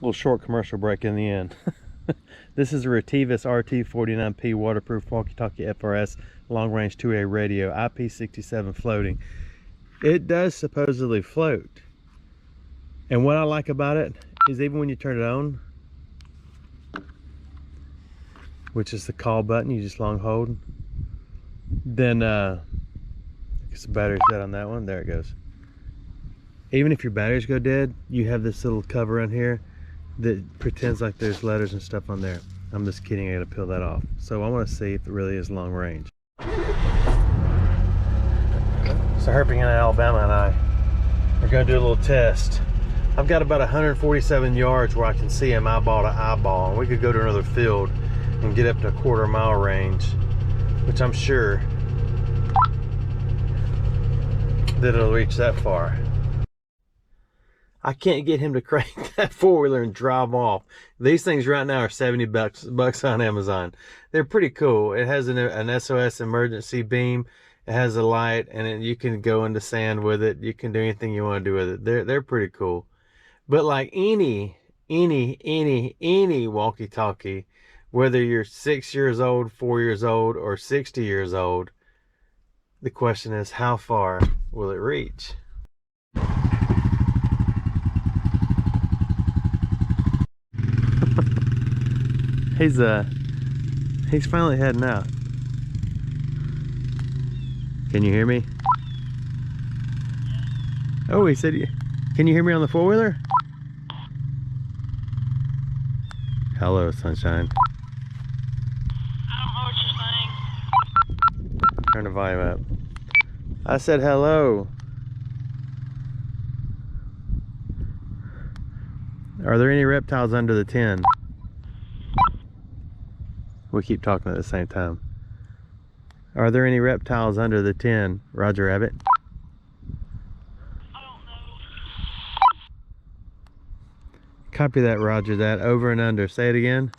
Little short commercial break in the end. This is a Retevis RT49P waterproof walkie-talkie FRS long-range 2A radio, IP67 floating. It does supposedly float. And what I like about it is even when you turn it on, which is the call button, you just long hold, then I guess the battery's dead on that one. There it goes. Even if your batteries go dead, you have this little cover on here that pretends like there's letters and stuff on there. I'm just kidding, I gotta peel that off. So I want to see if it really is long range. So Herping Alabama and I are gonna do a little test. I've got about 147 yards where I can see him eyeball to eyeball, and we could go to another field and get up to a quarter-mile range, which I'm sure that it'll reach that far. I can't get him to crank that four-wheeler and drive off. These things right now are 70 bucks on Amazon. They're pretty cool. It has an SOS emergency beam. It has a light, and you can go into sand with it. You can do anything you want to do with it. They're pretty cool. But like any walkie-talkie, whether you're 6 years old, 4 years old, or 60 years old, the question is, how far will it reach? He's finally heading out. Can you hear me? Oh, he said, can you hear me on the four-wheeler? Hello, sunshine. I don't know what you're saying. Turn the volume up. I said hello. Are there any reptiles under the 10? We keep talking at the same time. Are there any reptiles under the 10, Roger Rabbit? I don't know. Copy that, Roger that. Over and under. Say it again.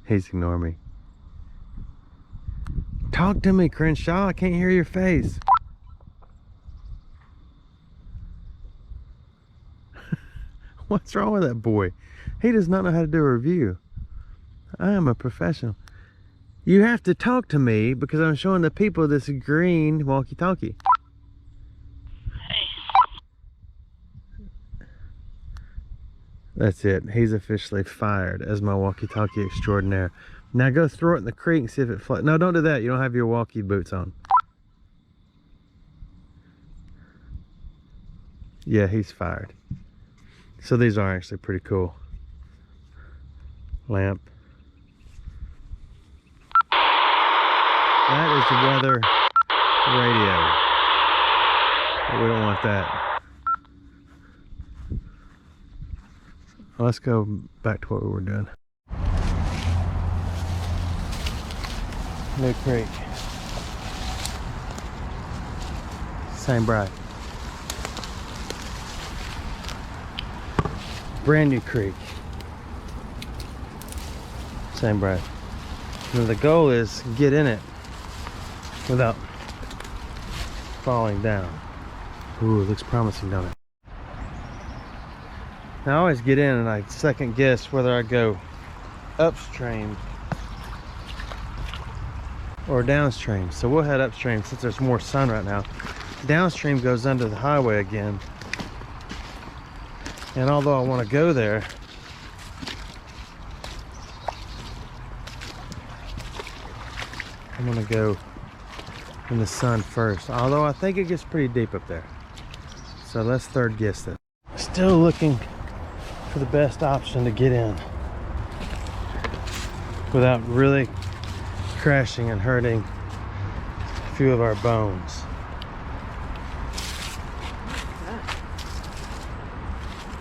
He's ignoring me. Talk to me, Crenshaw. I can't hear your face. What's wrong with that boy? He does not know how to do a review. I am a professional. You have to talk to me because I'm showing the people this green walkie-talkie. Hey. That's it. He's officially fired as my walkie-talkie extraordinaire. Now go throw it in the creek and see if it floats. No, don't do that. You don't have your walkie boots on. Yeah, he's fired. So these are actually pretty cool. Lamp. That is the weather radio. But we don't want that. Let's go back to what we were doing. New creek. Same bright. Brand new creek. Same bright. Now the goal is to get in it without falling down. Ooh, it looks promising, don't it? Now I always get in and I second guess whether I go upstream or downstream. So we'll head upstream since there's more sun right now. Downstream goes under the highway again. And although I want to go there, I'm going to go in the sun first. Although I think it gets pretty deep up there. So let's third guess it. Still looking for the best option to get in without really crashing and hurting a few of our bones.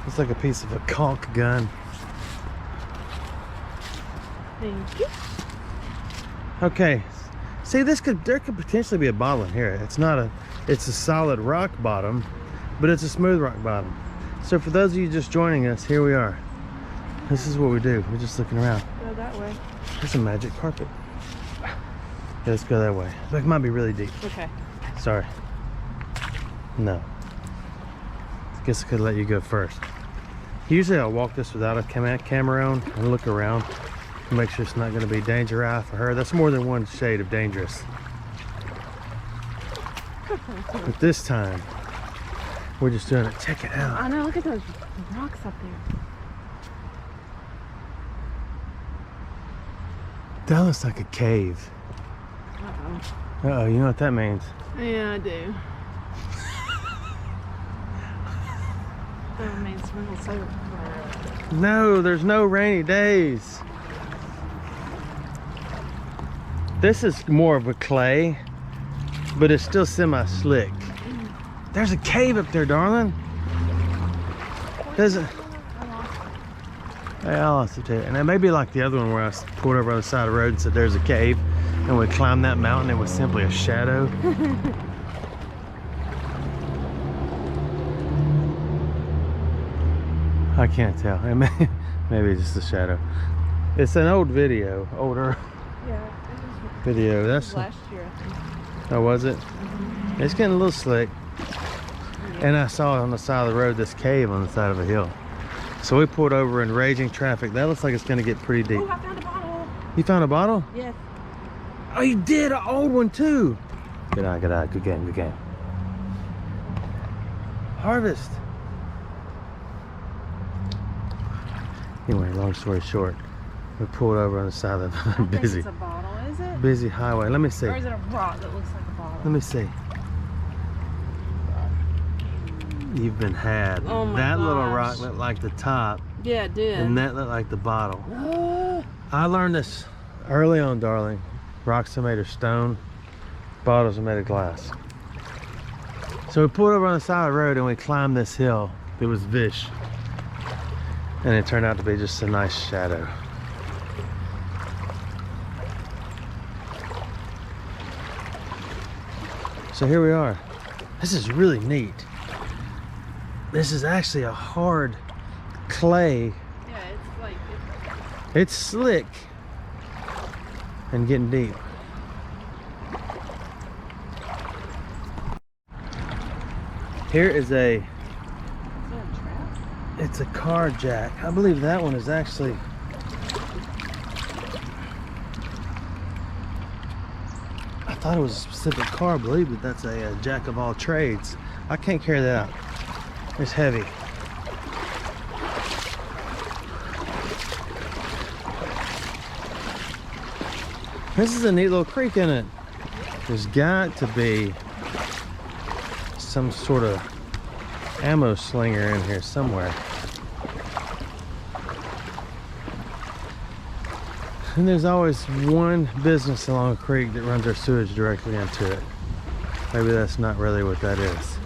It's like a piece of a caulk gun. Thank you. Okay, see, there could potentially be a bottle in here. It's a solid rock bottom, but it's a smooth rock bottom. So for those of you just joining us, here we are. This is what we do. We're just looking around. Go that way. There's a magic carpet. Yeah, let's go that way. But it might be really deep. Okay. Sorry. No. Guess I could let you go first. Usually I'll walk this without a camera on and look around to make sure it's not going to be danger eye for her. That's more than one shade of dangerous. But this time, we're just doing it. Check it out. I know, look at those rocks up there. That looks like a cave. Uh-oh. Uh-oh, you know what that means? Yeah, I do. That means we're gonna save it. No, there's no rainy days. This is more of a clay, but it's still semi-slick. There's a cave up there, darling. There's a... Hey, I lost it too. And it may be like the other one where I pulled over on the side of the road and said there's a cave, and we climbed that mountain. It was simply a shadow. I can't tell. Maybe it's just a shadow. It's an old video, older Yeah, video. it That's was last year, I think. oh, was it? Mm-hmm. It's getting a little slick. Yeah. And I saw on the side of the road this cave on the side of a hill. So we pulled over in raging traffic. That looks like it's gonna get pretty deep. Oh, I found a bottle. You found a bottle? Yes. Oh, you did, an old one too. Good eye, good eye, good game, good game. Harvest. Anyway, long story short, we pulled over on the side of I don't the think busy, it's a bottle, is it? busy highway. Let me see. Or is it a rock that looks like a bottle? Let me see. You've been had. Oh my that little gosh. rock looked like the top, Yeah, it did. and that looked like the bottle. I learned this early on, darling. Rocks are made of stone, bottles are made of glass. So we pulled over on the side of the road and we climbed this hill. It was Vish. And it turned out to be just a nice shadow. So here we are. This is really neat. This is actually a hard clay. Yeah, it's like... It's slick and getting deep. Here is a... Is there a trap? It's a car jack. I believe that one is actually... I thought it was a specific car, I believe, but that's a jack of all trades. I can't carry that out. It's heavy. This is a neat little creek, isn't it? There's got to be some sort of ammo slinger in here somewhere. And there's always one business along a creek that runs their sewage directly into it. Maybe that's not really what that is.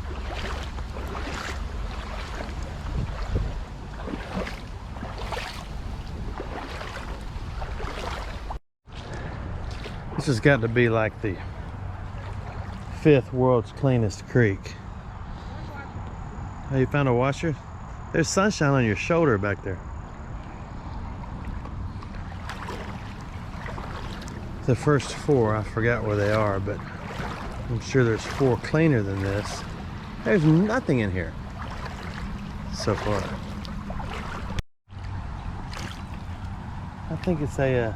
This has got to be like the 5th world's cleanest creek. Oh, you found a washer? There's sunshine on your shoulder back there. The first 4, I forgot where they are, but I'm sure there's 4 cleaner than this. There's nothing in here so far. I think it's a,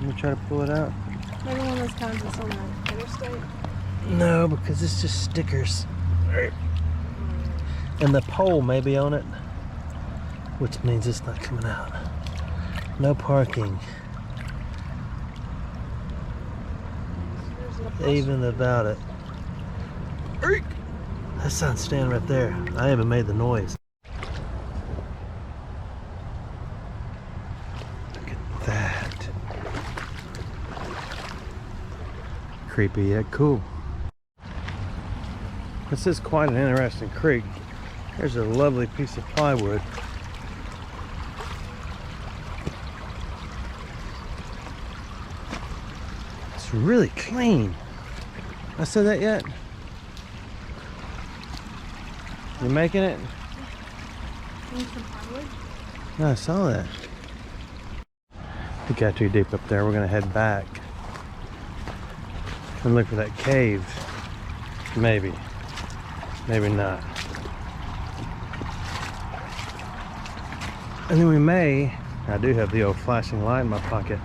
let me try to pull it out. Maybe one of those kinds that's on the interstate. No, because it's just stickers. And the pole may be on it, which means it's not coming out. No parking. Even about it. That sound's standing right there. I haven't made the noise. Look at that. Creepy yet cool. This is quite an interesting creek. There's a lovely piece of plywood. It's really clean. I said that yet? You making it? Need some plywood? No, I saw that. It got too deep up there. We're gonna head back and look for that cave. Maybe. Maybe not. And then we may, I do have the old flashing light in my pocket,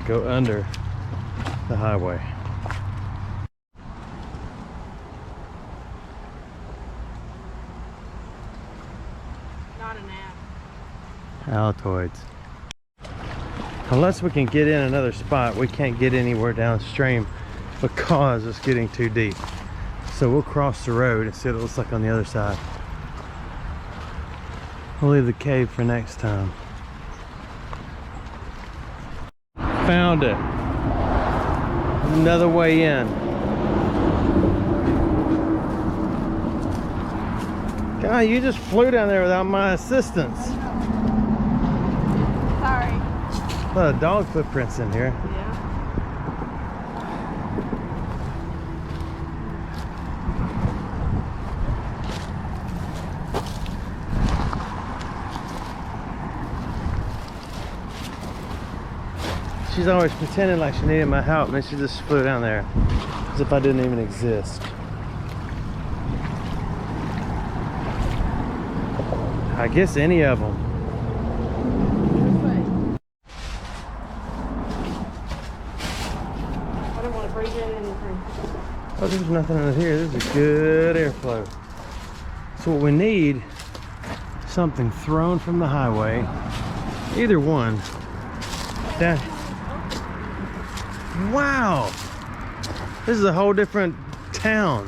go under the highway. Not an app. Altoids. Unless we can get in another spot, we can't get anywhere downstream because it's getting too deep. So we'll cross the road and see what it looks like on the other side. We'll leave the cave for next time. Found it. Another way in. God, you just flew down there without my assistance. Sorry. A lot of dog footprints in here. Yeah. She's always pretending like she needed my help, and then she just flew down there as if I didn't even exist. I guess any of them. I don't want to breathe in anything. Oh, there's nothing in here. There's a good airflow. So what we need, something thrown from the highway. Either one. Down. Wow. This is a whole different town.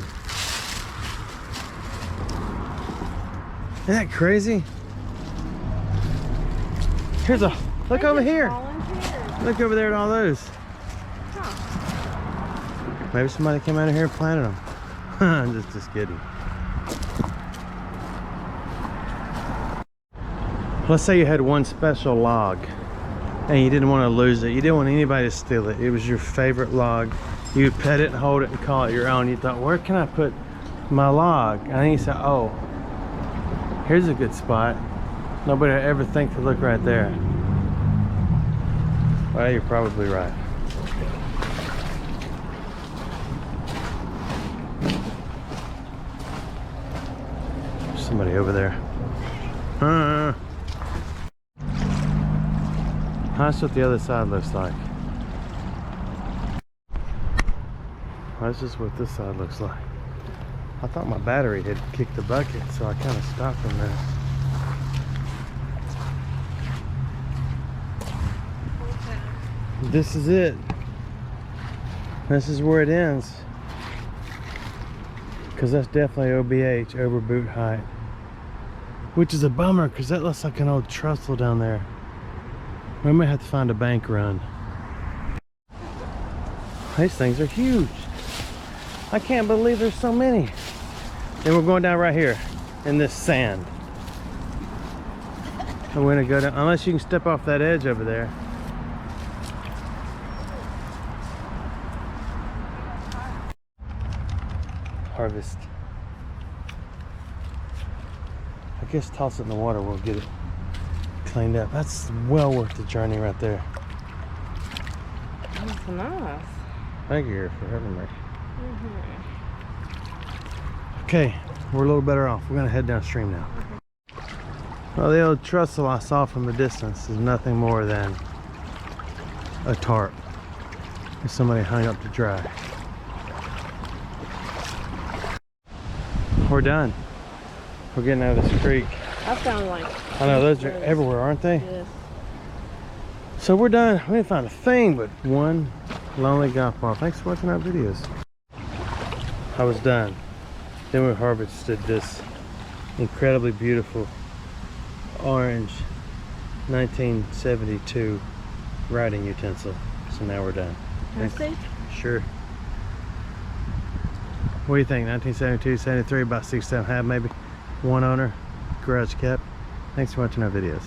Isn't that crazy? Here's a, look over here. Look over there at all those. Huh. Maybe somebody came out of here and planted them. just kidding. Let's say you had one special log and you didn't want to lose it. You didn't want anybody to steal it. It was your favorite log. You would pet it and hold it and call it your own. You thought, where can I put my log? And then you said, oh, here's a good spot. Nobody would ever think to look right there. Well, you're probably right. There's somebody over there. That's what the other side looks like. That's just what this side looks like. I thought my battery had kicked the bucket, so I kind of stopped from there. This is it. This is where it ends. Because that's definitely OBH, over boot height. Which is a bummer, because that looks like an old trestle down there. We might have to find a bank run. These things are huge. I can't believe there's so many. And we're going down right here in this sand. And we're gonna go down, unless you can step off that edge over there. Harvest. I guess toss it in the water, we'll get it cleaned up. That's well worth the journey right there. That's nice. Thank you for having me. Okay, we're a little better off. We're gonna head downstream now. Well, the old trestle I saw from a distance is nothing more than a tarp that somebody hung up to dry. We're done. We're getting out of this creek. I found like. I know, those are everywhere, aren't they? Yes. So we're done. We didn't find a thing but one lonely golf ball. Thanks for watching our videos. I was done. Then we harvested this incredibly beautiful orange 1972 riding utensil. So now we're done. Can I see? Sure. What do you think? 1972, 73, about 6, 7 half maybe. One owner, garage kept. Thanks for watching our videos.